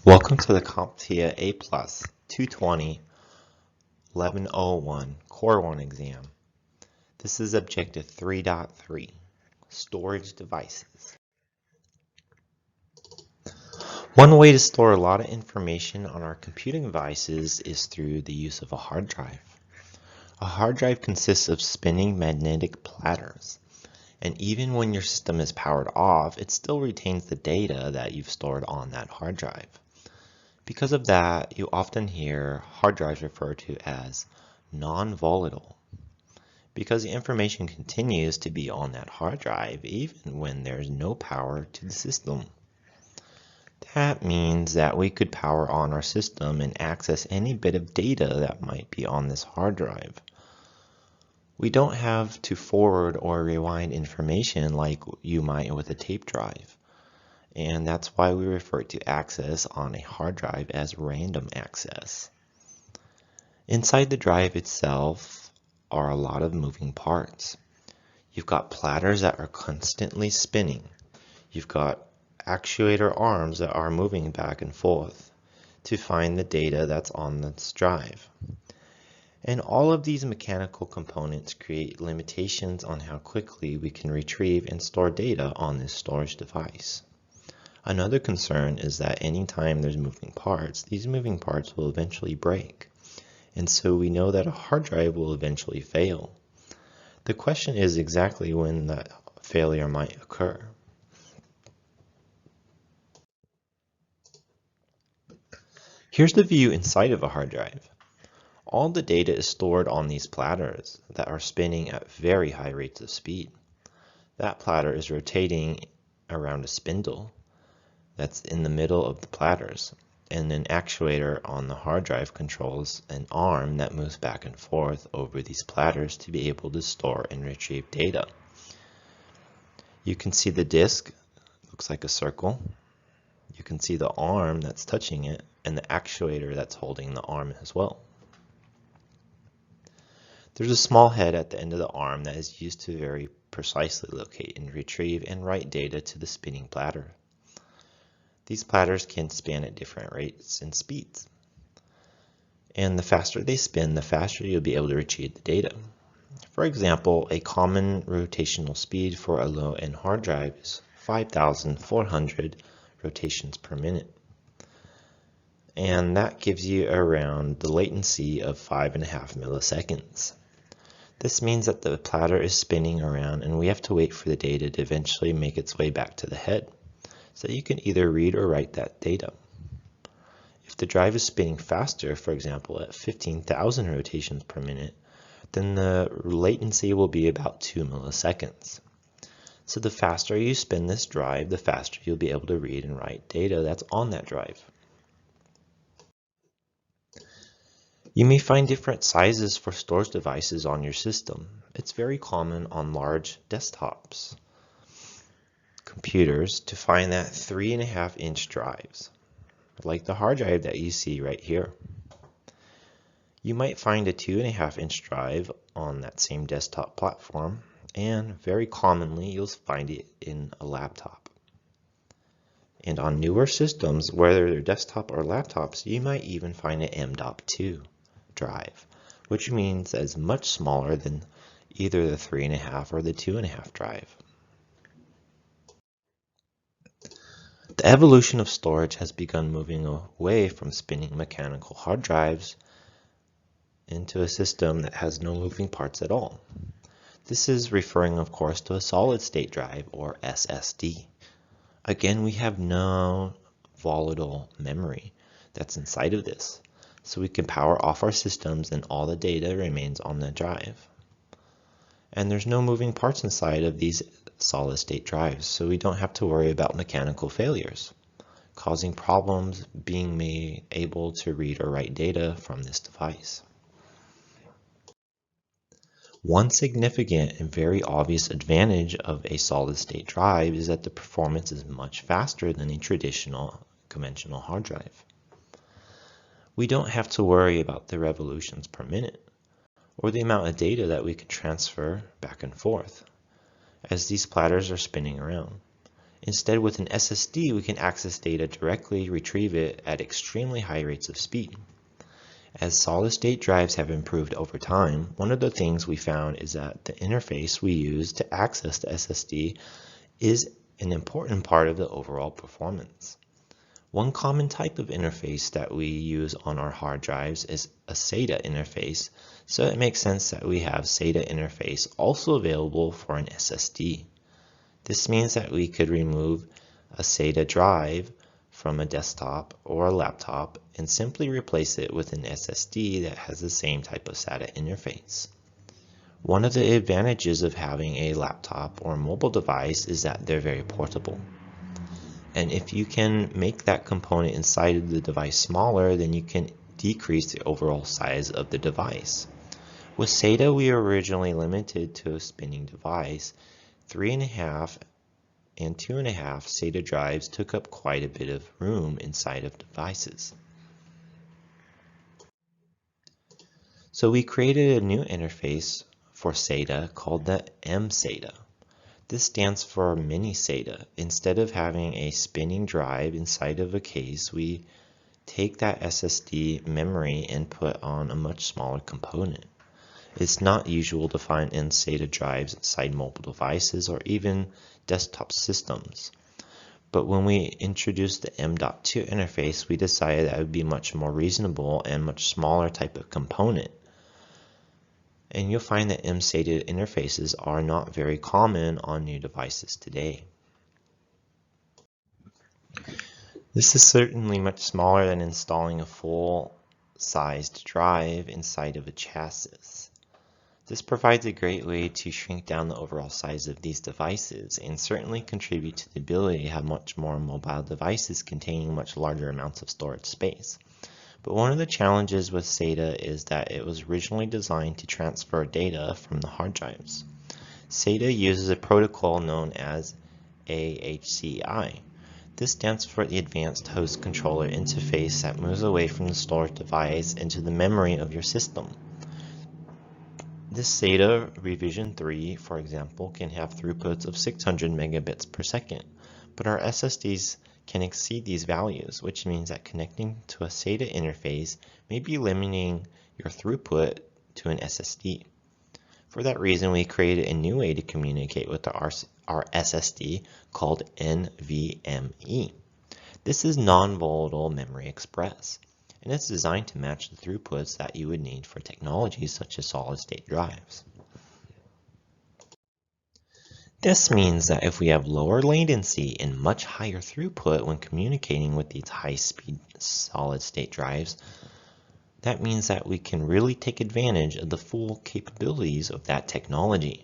Welcome to the CompTIA A+ 220 1101 Core 1 exam. This is Objective 3.3, Storage Devices. One way to store a lot of information on our computing devices is through the use of a hard drive. A hard drive consists of spinning magnetic platters, and even when your system is powered off, it still retains the data that you've stored on that hard drive. Because of that, you often hear hard drives referred to as non-volatile, because the information continues to be on that hard drive even when there's no power to the system. That means that we could power on our system and access any bit of data that might be on this hard drive. We don't have to forward or rewind information like you might with a tape drive. And that's why we refer to access on a hard drive as random access. Inside the drive itself are a lot of moving parts. You've got platters that are constantly spinning. You've got actuator arms that are moving back and forth to find the data that's on this drive. And all of these mechanical components create limitations on how quickly we can retrieve and store data on this storage device. Another concern is that anytime there's moving parts, these moving parts will eventually break. And so we know that a hard drive will eventually fail. The question is exactly when that failure might occur. Here's the view inside of a hard drive. All the data is stored on these platters that are spinning at very high rates of speed. That platter is rotating around a spindle that's in the middle of the platters, and an actuator on the hard drive controls an arm that moves back and forth over these platters to be able to store and retrieve data. You can see the disk, looks like a circle. You can see the arm that's touching it and the actuator that's holding the arm as well. There's a small head at the end of the arm that is used to very precisely locate and retrieve and write data to the spinning platter. These platters can spin at different rates and speeds. And the faster they spin, the faster you'll be able to retrieve the data. For example, a common rotational speed for a low-end hard drive is 5,400 rotations per minute. And that gives you around the latency of 5.5 milliseconds. This means that the platter is spinning around and we have to wait for the data to eventually make its way back to the head, so you can either read or write that data. If the drive is spinning faster, for example at 15,000 rotations per minute, then the latency will be about 2 milliseconds. So the faster you spin this drive, the faster you'll be able to read and write data that's on that drive. You may find different sizes for storage devices on your system. It's very common on large desktops computers to find that 3.5-inch drives, like the hard drive that you see right here. You might find a 2.5-inch drive on that same desktop platform, and very commonly you'll find it in a laptop. And on newer systems, whether they're desktop or laptops, you might even find an M.2 drive, which means that it's much smaller than either the 3.5 or the 2.5 drive. The evolution of storage has begun moving away from spinning mechanical hard drives into a system that has no moving parts at all. This is referring, of course, to a solid-state drive, or SSD. Again, we have no volatile memory that's inside of this, so we can power off our systems and all the data remains on the drive. And there's no moving parts inside of these solid-state drives, so we don't have to worry about mechanical failures, causing problems being able to read or write data from this device. One significant and very obvious advantage of a solid-state drive is that the performance is much faster than a traditional conventional hard drive. We don't have to worry about the revolutions per minute or the amount of data that we can transfer back and forth as these platters are spinning around. Instead, with an SSD, we can access data directly, retrieve it at extremely high rates of speed. As solid-state drives have improved over time, one of the things we found is that the interface we use to access the SSD is an important part of the overall performance. One common type of interface that we use on our hard drives is a SATA interface, so it makes sense that we have SATA interface also available for an SSD. This means that we could remove a SATA drive from a desktop or a laptop and simply replace it with an SSD that has the same type of SATA interface. One of the advantages of having a laptop or mobile device is that they're very portable. And if you can make that component inside of the device smaller, then you can decrease the overall size of the device. With SATA, we were originally limited to a spinning device. 3.5 and 2.5 SATA drives took up quite a bit of room inside of devices. So we created a new interface for SATA called the mSATA. This stands for mini SATA. Instead of having a spinning drive inside of a case, we take that SSD memory and put on a much smaller component. It's not usual to find SATA drives inside mobile devices or even desktop systems. But when we introduced the M.2 interface, we decided that it would be much more reasonable and much smaller type of component. And you'll find that mSATA interfaces are not very common on new devices today. This is certainly much smaller than installing a full-sized drive inside of a chassis. This provides a great way to shrink down the overall size of these devices and certainly contribute to the ability to have much more mobile devices containing much larger amounts of storage space. But one of the challenges with SATA is that it was originally designed to transfer data from the hard drives. SATA uses a protocol known as AHCI. This stands for the Advanced Host Controller Interface that moves away from the storage device into the memory of your system. This SATA revision 3, for example, can have throughputs of 600 megabits per second, but our SSDs can exceed these values, which means that connecting to a SATA interface may be limiting your throughput to an SSD. For that reason, we created a new way to communicate with our SSD called NVMe. This is non-volatile memory express, and it's designed to match the throughputs that you would need for technologies such as solid-state drives. This means that if we have lower latency and much higher throughput when communicating with these high-speed solid-state drives, that means that we can really take advantage of the full capabilities of that technology.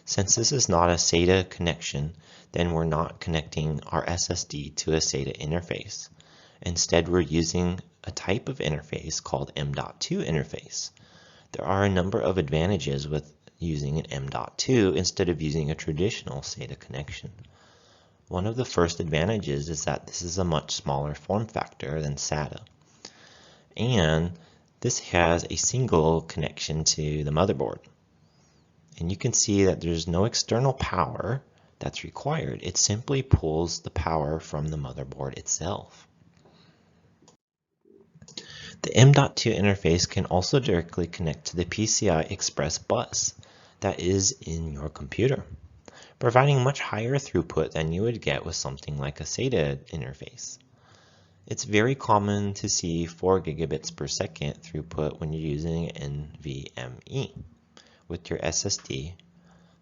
Since this is not a SATA connection, then we're not connecting our SSD to a SATA interface. Instead, we're using a type of interface called M.2 interface. There are a number of advantages with using an M.2 instead of using a traditional SATA connection. One of the first advantages is that this is a much smaller form factor than SATA. And this has a single connection to the motherboard. And you can see that there's no external power that's required. It simply pulls the power from the motherboard itself. The M.2 interface can also directly connect to the PCI Express bus that is in your computer, providing much higher throughput than you would get with something like a SATA interface. It's very common to see 4 gigabits per second throughput when you're using NVMe with your SSD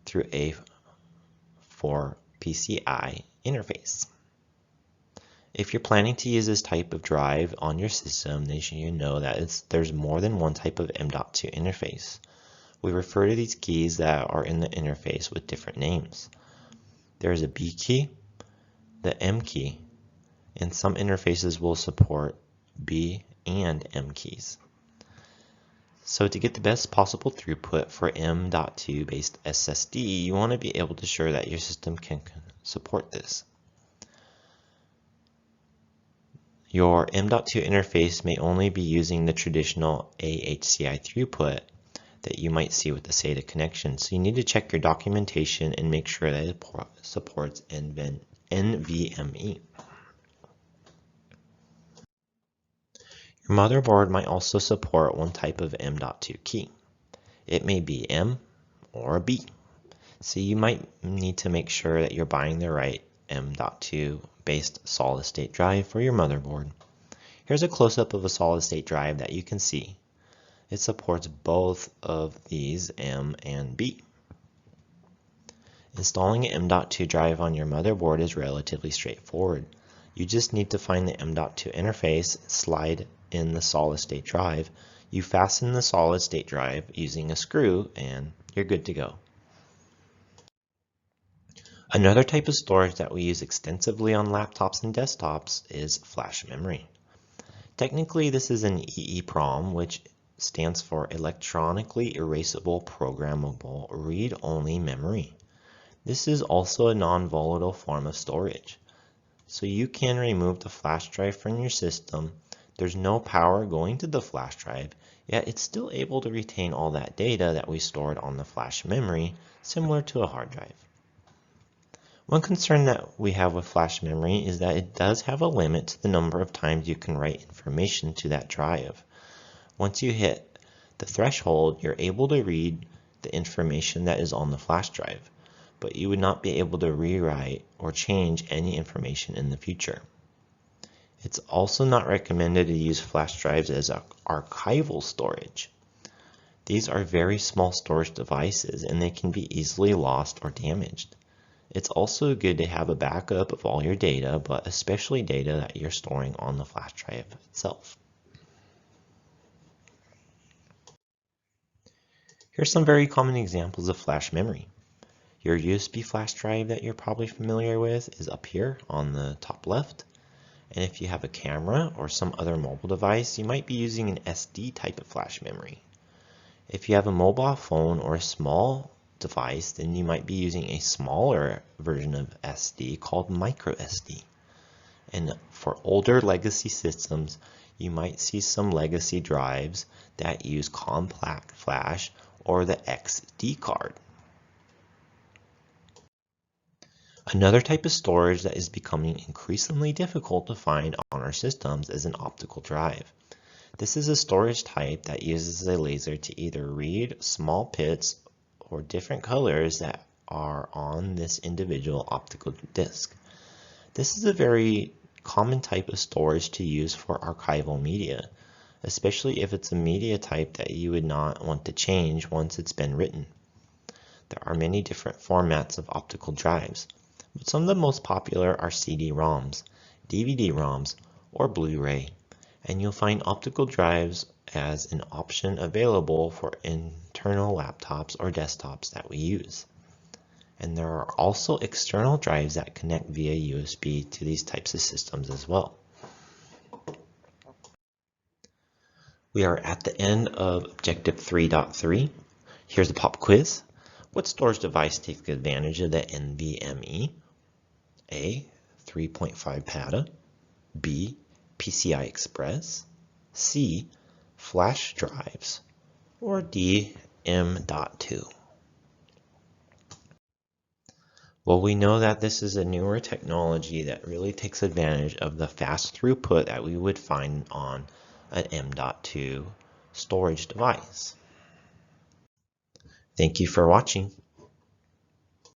through a 4 PCI interface. If you're planning to use this type of drive on your system, then you should know that there's more than one type of M.2 interface. We refer to these keys that are in the interface with different names. There is a B key, the M key, and some interfaces will support B and M keys. So to get the best possible throughput for M.2 based SSD, you want to be able to ensure that your system can support this. Your M.2 interface may only be using the traditional AHCI throughput that you might see with the SATA connection. So you need to check your documentation and make sure that it supports NVMe. Your motherboard might also support one type of M.2 key. It may be M or B. So you might need to make sure that you're buying the right M.2 based solid state drive for your motherboard. Here's a close-up of a solid state drive that you can see. It supports both of these M and B. Installing an M.2 drive on your motherboard is relatively straightforward. You just need to find the M.2 interface, slide in the solid state drive. You fasten the solid state drive using a screw and you're good to go. Another type of storage that we use extensively on laptops and desktops is flash memory. Technically, this is an EEPROM, which stands for Electronically Erasable Programmable Read-Only Memory. This is also a non-volatile form of storage. So you can remove the flash drive from your system. There's no power going to the flash drive, yet it's still able to retain all that data that we stored on the flash memory, similar to a hard drive. One concern that we have with flash memory is that it does have a limit to the number of times you can write information to that drive. Once you hit the threshold, you're able to read the information that is on the flash drive, but you would not be able to rewrite or change any information in the future. It's also not recommended to use flash drives as archival storage. These are very small storage devices and they can be easily lost or damaged. It's also good to have a backup of all your data, but especially data that you're storing on the flash drive itself. Here's some very common examples of flash memory. Your USB flash drive that you're probably familiar with is up here on the top left. And if you have a camera or some other mobile device, you might be using an SD type of flash memory. If you have a mobile phone or a small device, then you might be using a smaller version of SD called micro SD. And for older legacy systems, you might see some legacy drives that use compact flash or the XD card. Another type of storage that is becoming increasingly difficult to find on our systems is an optical drive. This is a storage type that uses a laser to either read small bits or different colors that are on this individual optical disc. This is a very common type of storage to use for archival media, especially if it's a media type that you would not want to change once it's been written. There are many different formats of optical drives, but some of the most popular are CD-ROMs, DVD-ROMs, or Blu-ray, and you'll find optical drives as an option available for internal laptops or desktops that we use. And there are also external drives that connect via USB to these types of systems as well. We are at the end of Objective 3.3. Here's a pop quiz. What storage device takes advantage of the NVMe? A. 3.5 PATA. B. PCI Express. C. Flash drives. Or D. M.2. Well, we know that this is a newer technology that really takes advantage of the fast throughput that we would find on an M.2 storage device. Thank you for watching.